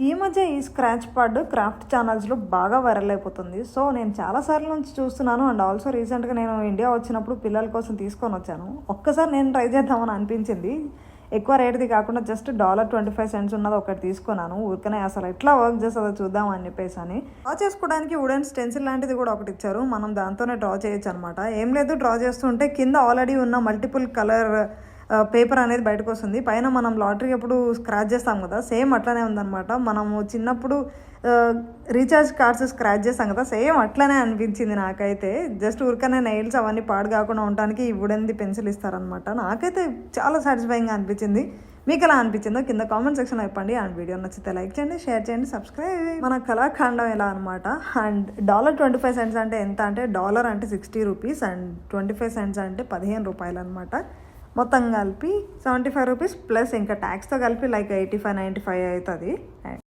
ఈ మధ్య ఈ స్క్రాచ్ పాడ్ క్రాఫ్ట్ ఛానల్స్లో బాగా వైరల్ అయిపోతుంది. సో నేను చాలాసార్లు నుంచి చూస్తున్నాను. అండ్ ఆల్సో రీసెంట్గా నేను ఇండియా వచ్చినప్పుడు పిల్లల కోసం తీసుకొని వచ్చాను. ఒక్కసారి నేను ట్రై చేద్దామని అనిపించింది. ఎక్కువ రేట్ది కాకుండా జస్ట్ $25 ఉన్నది ఒకటి తీసుకున్నాను. ఊరికనే అసలు ఎట్లా వర్క్ చేస్తుందో చూద్దామని చెప్పేసి అని. డ్రా చేసుకోవడానికి వుడెన్ స్టెన్సిల్ లాంటిది కూడా ఒకటి ఇచ్చారు. మనం దాంతోనే డ్రా చేయొచ్చు అనమాట. ఏం లేదు, డ్రా చేస్తుంటే కింద ఆల్రెడీ ఉన్న మల్టిపుల్ కలర్ పేపర్ అనేది బయటకు వస్తుంది. పైన మనం లాటరీ అప్పుడు స్క్రాచ్ చేస్తాం కదా, సేమ్ అట్లనే ఉందన్నమాట. మనము చిన్నప్పుడు రీఛార్జ్ కార్డ్స్ స్క్రాచ్ చేస్తాం కదా, సేమ్ అట్లనే అనిపించింది నాకైతే. జస్ట్ ఊరికనే నెయిల్స్ అవన్నీ పాడు కాకుండా ఉండడానికి ఈ వుడెన్ది పెన్సిల్ ఇస్తారనమాట. నాకైతే చాలా సాటిస్ఫైయింగ్గా అనిపించింది. మీకు ఎలా అనిపించిందో కింద కామెంట్ సెక్షన్లో చెప్పండి. అండ్ వీడియో నచ్చితే లైక్ చేయండి, షేర్ చేయండి, సబ్స్క్రైబ్. మన కళాఖండం ఎలా అనమాట. అండ్ $25 అంటే ఎంత అంటే, డాలర్ అంటే $60 అండ్ 25 cents అంటే ₹15 అనమాట. మొత్తం కలిపి $75 ప్లస్ ఇంకా ట్యాక్స్తో కలిపి లైక్ 85-95 అవుతుంది.